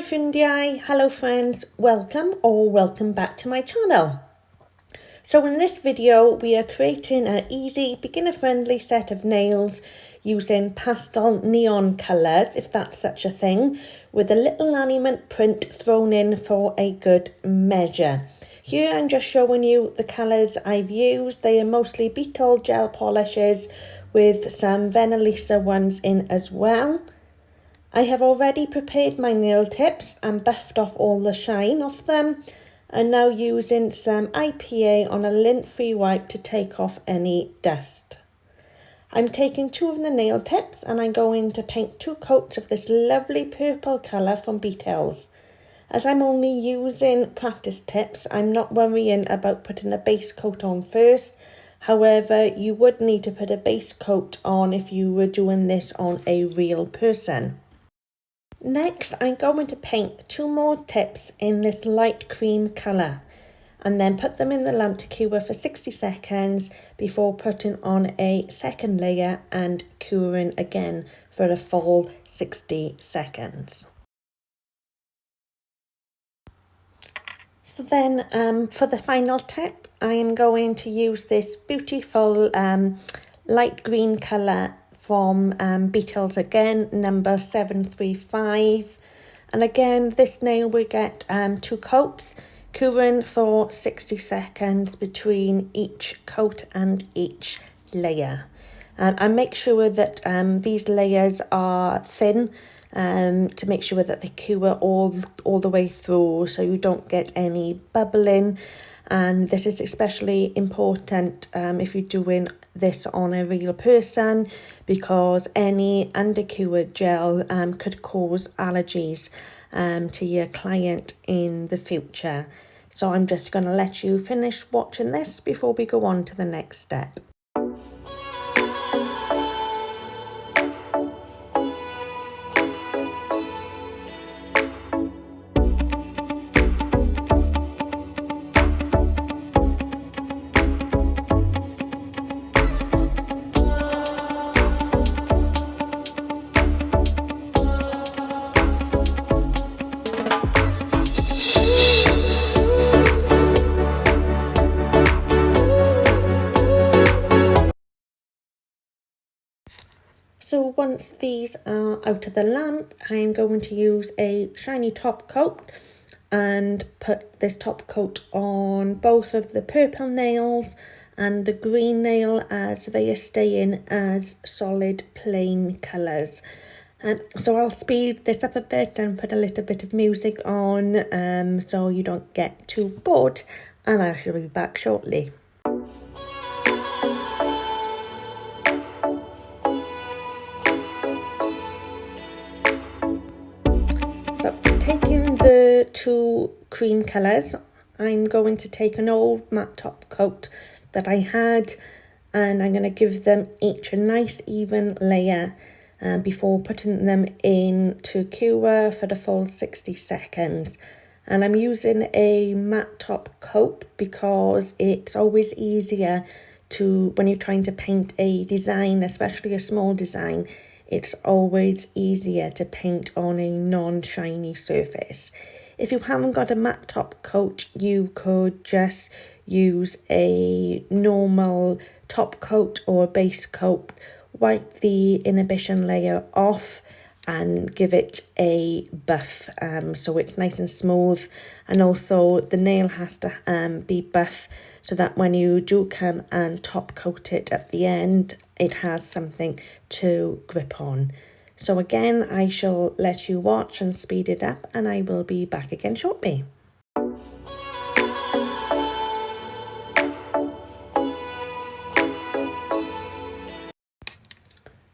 Ffrindiau, hello friends, welcome back to my channel. So in this video we are creating an easy beginner friendly set of nails using pastel neon colours, if that's such a thing, with a little animal print thrown in for a good measure. Here I'm just showing you the colours I've used. They are mostly Beetles gel polishes with some Venalisa ones in as well. I have already prepared my nail tips and buffed off all the shine off them, and now using some IPA on a lint-free wipe to take off any dust. I'm taking two of the nail tips and I'm going to paint 2 coats of this lovely purple colour from Beetles. As I'm only using practice tips, I'm not worrying about putting a base coat on first. However, you would need to put a base coat on if you were doing this on a real person. Next, I'm going to paint 2 more tips in this light cream colour and then put them in the lamp to cure for 60 seconds before putting on a second layer and curing again for a full 60 seconds. So then for the final tip, I am going to use this beautiful light green colour from Beetles again, number 735. And again, this nail will get 2 coats, curing for 60 seconds between each coat and each layer. And make sure that these layers are thin to make sure that they cure all the way through, so you don't get any bubbling. And this is especially important if you're doing this on a real person, because any undercured gel could cause allergies to your client in the future. So I'm just going to let you finish watching this before we go on to the next step. So once these are out of the lamp, I'm going to use a shiny top coat and put this top coat on both of the purple nails and the green nail, as they are staying as solid plain colours. So I'll speed this up a bit and put a little bit of music on so you don't get too bored, and I shall be back shortly. So taking the 2 cream colours, I'm going to take an old matte top coat that I had, and I'm going to give them each a nice even layer before putting them in to cure for the full 60 seconds. And I'm using a matte top coat because it's always easier to, when you're trying to paint a design, especially a small design, it's always easier to paint on a non-shiny surface. If you haven't got a matte top coat, you could just use a normal top coat or a base coat, wipe the inhibition layer off and give it a buff so it's nice and smooth. And also the nail has to be buff so that when you do come and top coat it at the end, it has something to grip on. So again, I shall let you watch and speed it up, and I will be back again shortly.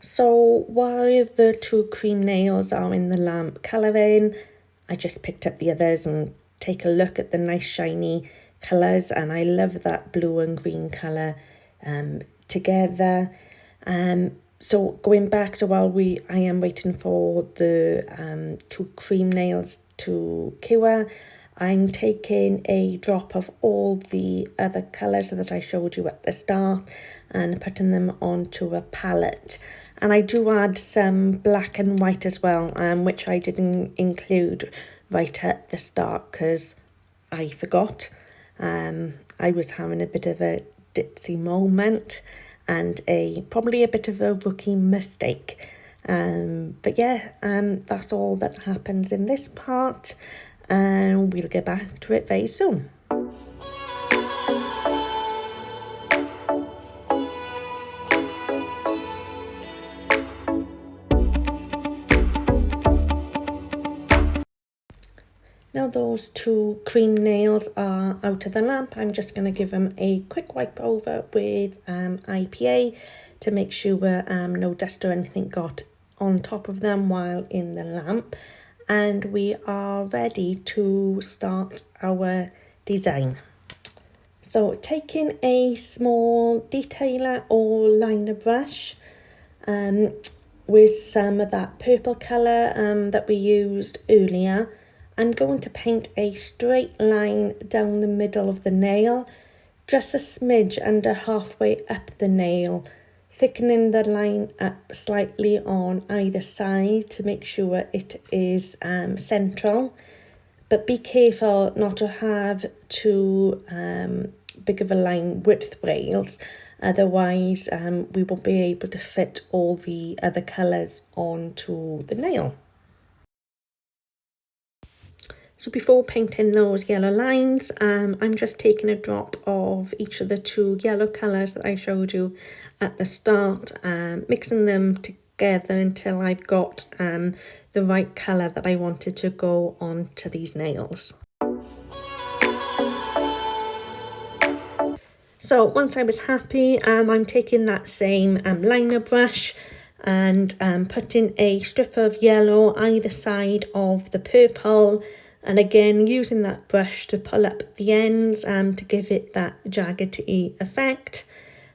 So while the 2 cream nails are in the lamp colouring, I just picked up the others and take a look at the nice shiny colours, and I love that blue and green colour together. So going back, so while I am waiting for the 2 cream nails to cure, I'm taking a drop of all the other colours that I showed you at the start and putting them onto a palette. And I do add some black and white as well, which I didn't include right at the start because I forgot. I was having a bit of a ditzy moment and probably a bit of a rookie mistake. But yeah, that's all that happens in this part, and we'll get back to it very soon. Now those two cream nails are out of the lamp, I'm just going to give them a quick wipe over with IPA to make sure no dust or anything got on top of them while in the lamp. And we are ready to start our design. So taking a small detailer or liner brush with some of that purple colour that we used earlier, I'm going to paint a straight line down the middle of the nail, just a smidge under halfway up the nail, thickening the line up slightly on either side to make sure it is central. But be careful not to have too big of a line width rails, otherwise we won't be able to fit all the other colours onto the nail. So before painting those yellow lines, I'm just taking a drop of each of the two yellow colours that I showed you at the start, mixing them together until I've got the right colour that I wanted to go onto these nails. So once I was happy, I'm taking that same liner brush and putting a strip of yellow either side of the purple, and again using that brush to pull up the ends to give it that jaggedy effect.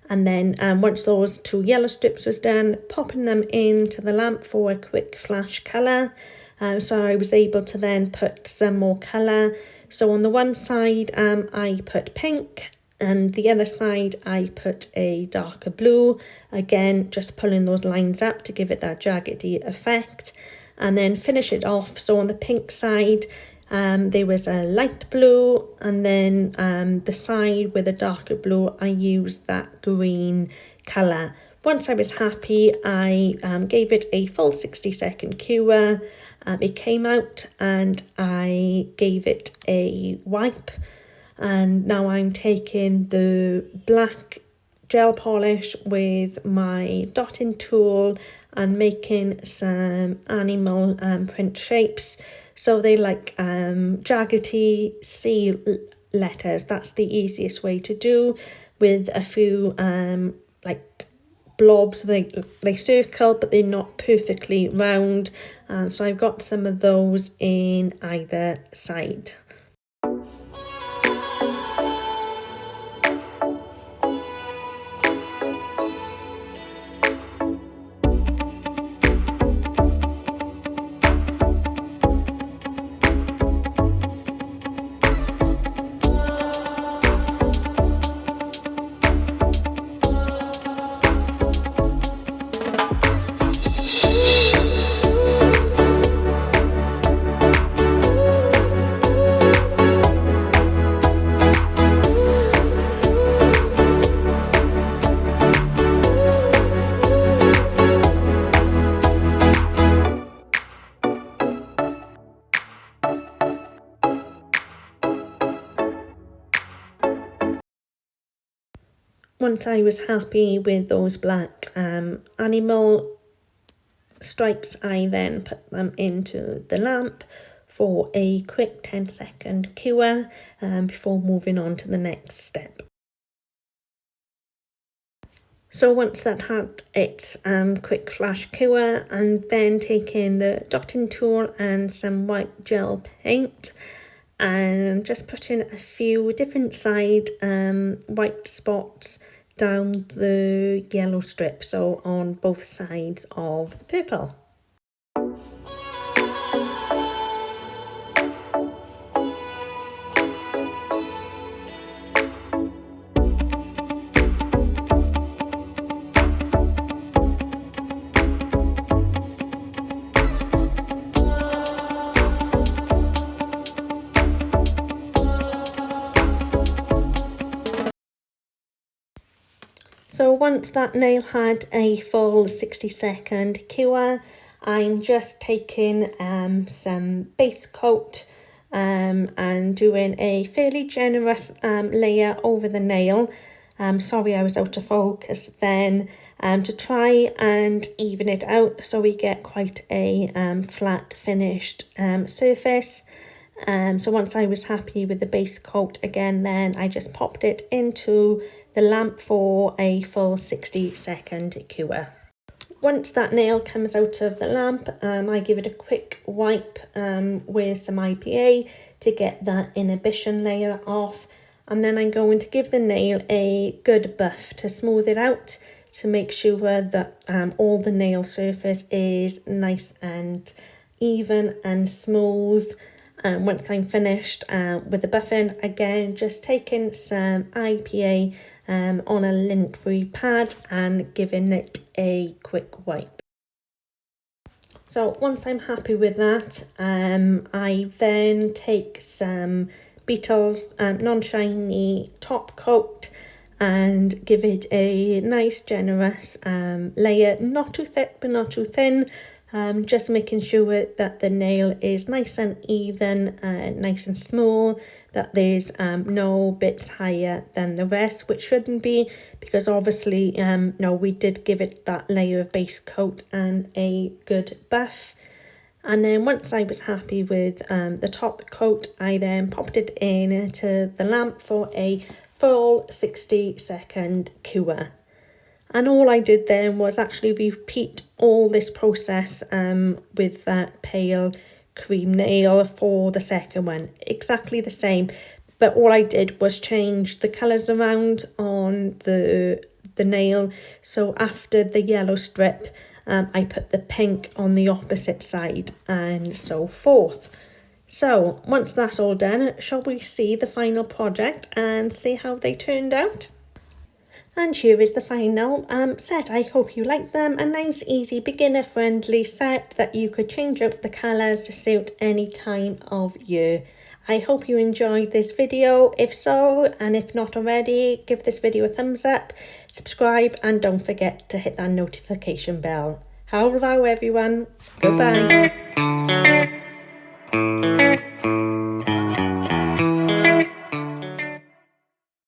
And then once those two yellow strips was done, popping them into the lamp for a quick flash colour. So I was able to then put some more colour. So on the one side I put pink, and the other side I put a darker blue, again just pulling those lines up to give it that jaggedy effect, and then finish it off. So on the pink side there was a light blue, and then the side with a darker blue I used that green colour. Once I was happy, I gave it a full 60-second cure. It came out and I gave it a wipe. And now I'm taking the black gel polish with my dotting tool and making some animal print shapes. So they like jaggedy C letters. That's the easiest way to do, with a few like blobs. They circle, but they're not perfectly round. So I've got some of those in either side. Once I was happy with those black animal stripes, I then put them into the lamp for a quick 10-second cure before moving on to the next step. So once that had its quick flash cure, and then taking the dotting tool and some white gel paint and just putting a few different side white spots down the yellow strip, so on both sides of the purple. So once that nail had a full 60-second cure, I'm just taking some base coat and doing a fairly generous layer over the nail. Sorry I was out of focus then, to try and even it out so we get quite a flat finished surface. So once I was happy with the base coat again, then I just popped it into the lamp for a full 60-second cure. Once that nail comes out of the lamp, I give it a quick wipe with some IPA to get that inhibition layer off, and then I'm going to give the nail a good buff to smooth it out, to make sure that all the nail surface is nice and even and smooth. Once I'm finished with the buffing, again just taking some IPA on a lint-free pad and giving it a quick wipe. So once I'm happy with that, I then take some Beetles non-shiny top coat and give it a nice generous layer, not too thick but not too thin, just making sure that the nail is nice and even, nice and small, that there's no bits higher than the rest, which shouldn't be, because obviously no, we did give it that layer of base coat and a good buff. And then once I was happy with the top coat, I then popped it into the lamp for a full 60-second cure. And all I did then was actually repeat all this process with that pale cream nail for the second one. Exactly the same, but all I did was change the colours around on the nail. So after the yellow strip, I put the pink on the opposite side and so forth. So once that's all done, shall we see the final project and see how they turned out? And here is the final set. I hope you like them. A nice, easy, beginner-friendly set that you could change up the colours to suit any time of year. I hope you enjoyed this video. If so, and if not already, give this video a thumbs up, subscribe, and don't forget to hit that notification bell. Hello everyone. Goodbye.